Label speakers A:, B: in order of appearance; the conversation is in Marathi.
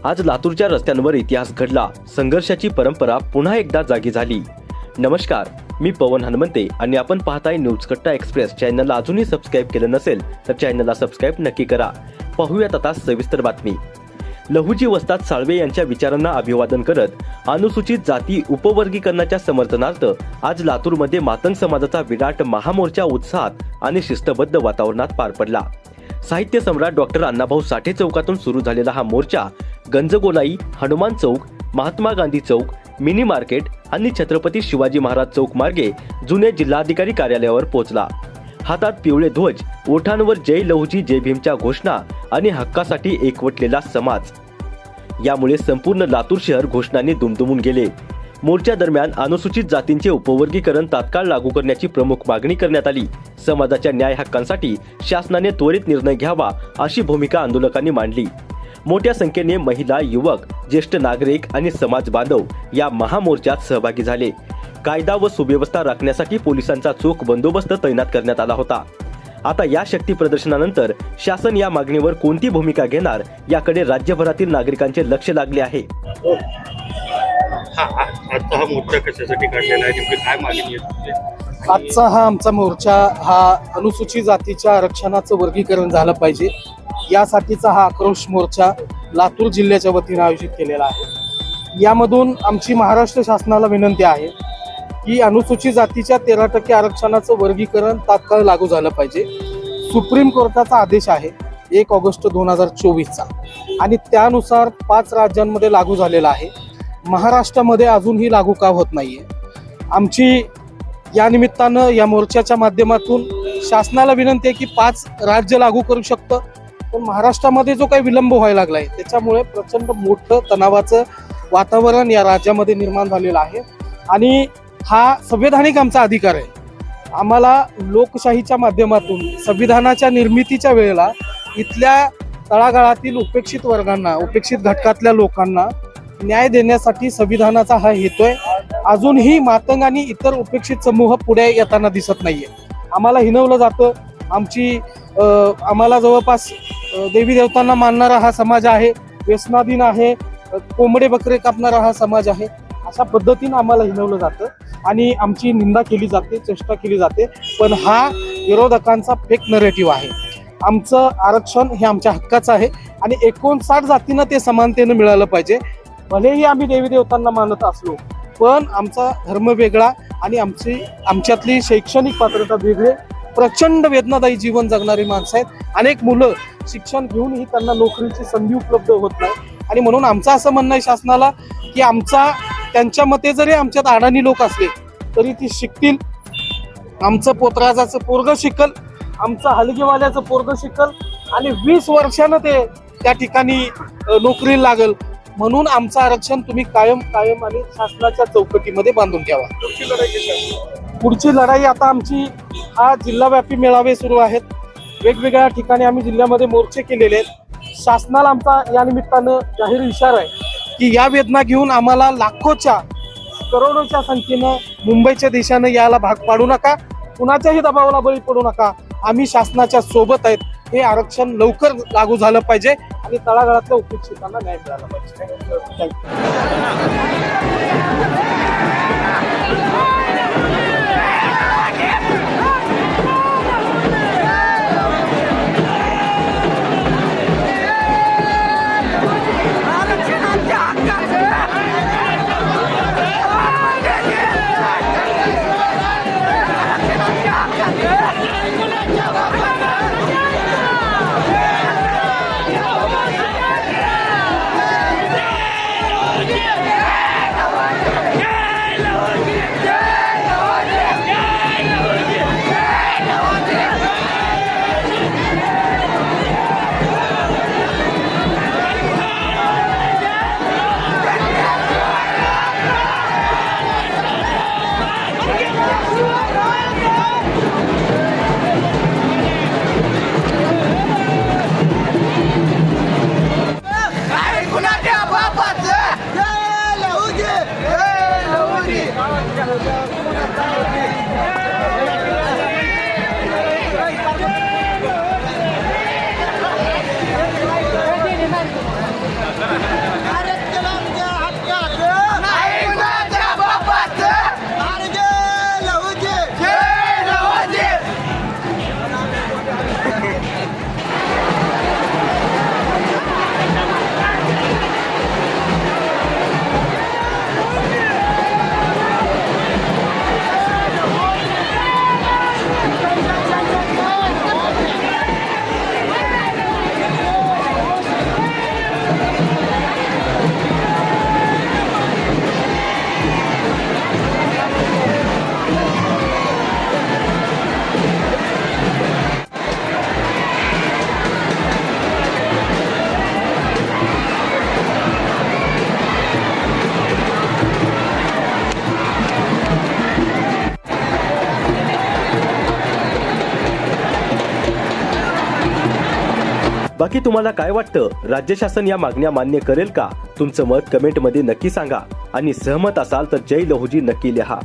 A: आज लातूरच्या रस्त्यांवर इतिहास घडला, संघर्षाची परंपरा पुन्हा एकदा जागी झाली। नमस्कार, मी पवन हनुमंते आणि आपण पाहताय न्यूज कट्टा एक्सप्रेस। चॅनलला अजूनही सबस्क्राइब केलं नसेल तर चॅनलला सबस्क्राइब नक्की करा। पाहूयात आता सविस्तर बातमी। लहुजी वस्ताद साळवे यांच्या विचारांना अभिवादन करत अनुसूचित जाती उपवर्गीकरणाच्या समर्थनार्थ आज लातूरमध्ये मातंग समाजाचा विराट महामोर्चा उत्साहात आणि शिस्तबद्ध वातावरणात पार पडला। साहित्य सम्राट डॉक्टर अण्णाभाऊ साठे चौकातून सुरू झालेला हा मोर्चा गंजगोलाई, हनुमान चौक, महात्मा गांधी चौक, मिनी मार्केट आणि छत्रपती शिवाजी महाराज चौक मार्गे जुने जिल्हाधिकारी कार्यालयावर पोहोचला। हातात पिवळे ध्वज, ओठांवर जय लहुजी जय भीमच्या घोषणा आणि हक्कासाठी एकवटलेला समाज। यामुळे संपूर्ण लातूर शहर घोषणांनी दुमदुमून गेले। मोर्चा दरम्यान अनुसूचित जातींचे उपवर्गीकरण तात्काळ लागू करण्याची प्रमुख मागणी करण्यात आली। समाजाच्या न्याय हक्कांसाठी शासनाने त्वरित निर्णय घ्यावा अशी भूमिका आंदोलकांनी मांडली। मोठ्या संख्येने महिला, युवक, ज्येष्ठ नागरिक आणि समाज बांधव या महामोर्चात सहभागी झाले। कायदा व सुव्यवस्था राखण्यासाठी पोलिसांचा चोख बंदोबस्त तैनात करण्यात आला होता। आता या शक्ती प्रदर्शनानंतर शासन या मागणीवर कोणती भूमिका घेणार याकडे राज्यभरातील नागरिकांचे लक्ष लागले आहे।
B: आजचा हा मोर्चा कशासाठी काढलेला आहे, नेमकी काय मागणी आहे?
C: आजचा हा आमचा मोर्चा हा अनुसूचित जातीच्या आरक्षणाचं वर्गीकरण झालं पाहिजे यासाठीचा हा आक्रोश मोर्चा लातूर जिल्ह्याच्या वतीने आयोजित केलेला आहे। यामधून आमची महाराष्ट्र शासनाला विनंती आहे की अनुसूचित जातीच्या 13% आरक्षणाचं वर्गीकरण तात्काळ लागू झालं पाहिजे। सुप्रीम कोर्टाचा आदेश आहे 1 ऑगस्ट 2024चा आणि त्यानुसार 5 राज्यांमध्ये लागू झालेला आहे। महाराष्ट्रामध्ये अजूनही लागू का होत नाहीये। आमची या निमित्तानं या मोर्चाच्या माध्यमातून शासनाला विनंती आहे की 5 राज्य लागू करू शकतं, पण महाराष्ट्रामध्ये जो काही विलंब व्हायला लागलाय त्याच्यामुळे प्रचंड मोठं तणावाचं वातावरण या राज्यामध्ये निर्माण झालेलं आहे आणि हा संवैधानिक आमचा अधिकार आहे। आम्हाला लोकशाहीच्या माध्यमातून संविधानाच्या निर्मितीच्या वेळेला इथल्या तळागाळातील उपेक्षित वर्गांना, उपेक्षित घटकातल्या लोकांना न्याय देण्यासाठी संविधानाचा हा हेतू आहे। अजूनही मातंग आणि इतर उपेक्षित समूह पुढे येताना दिसत नाहीये। आम्हाला हिणवलं जातं। आम्हाला जवळपास देवी देवतांना मानणारा हा समाज आहे, व्यसनाधीन आहे, कोंबडे बकरे कापणारा हा समाज आहे, अशा पद्धतीने आम्हाला हिणवलं जातं आणि आमची निंदा केली जाते, चेष्टा केली जाते। पण हा विरोधकांचा फेक नरेटिव्ह आहे। आमचं आरक्षण हे आमच्या हक्काचं आहे आणि 59 जातींना ते समानतेनं मिळालं पाहिजे। भलेही आम्ही देवी देवतांना मानत असलो पण आमचा धर्म वेगळा आणि आमच्यातली शैक्षणिक पात्रता वेगळी। प्रचंड वेदनादायी जीवन जगणारी माणसं आहेत। अनेक मुलं शिक्षण घेऊनही त्यांना नोकरीची संधी उपलब्ध होत नाही आणि म्हणून आमचं असं म्हणणं आहे शासनाला की त्यांच्या मते जरी आमच्यात अडाणी लोक असले तरी ती शिकतील। आमचं पोतराजाचं पोरग शिकल, आमचं हलगीवाल्याचं पोरग शिकल आणि 20 वर्षानं ते त्या ठिकाणी नोकरीला लागल। म्हणून आमचं आरक्षण तुम्ही कायम आणि शासनाच्या चौकटीमध्ये बांधून ठेवा। पुढची लढाई आता आमची हा जिल्हाव्यापी मेळावे सुरू आहेत। वेगवेगळ्या ठिकाणी आम्ही जिल्ह्यामध्ये मोर्चे केलेले आहेत। शासनाला आमचा या निमित्तानं जाहीर इशारा आहे की या वेदना घेऊन आम्हाला लाखोच्या, करोडोच्या संख्येनं मुंबईच्या देशानं याला भाग पाडू नका, कुणाच्याही दबावाला बळी पडू नका। आम्ही शासनाच्या सोबत आहेत। हे आरक्षण लवकर लागू झालं पाहिजे आणि तळागाळातल्या उपेक्षितांना न्याय मिळाला पाहिजे।
D: Yeah!
A: बाकी तुम्हाला काय वाटतं, राज्य शासन या मागण्या मान्य करेल का? तुमचं मत कमेंटमध्ये नक्की सांगा आणि सहमत असाल तर जय लहुजी नक्की लिहा.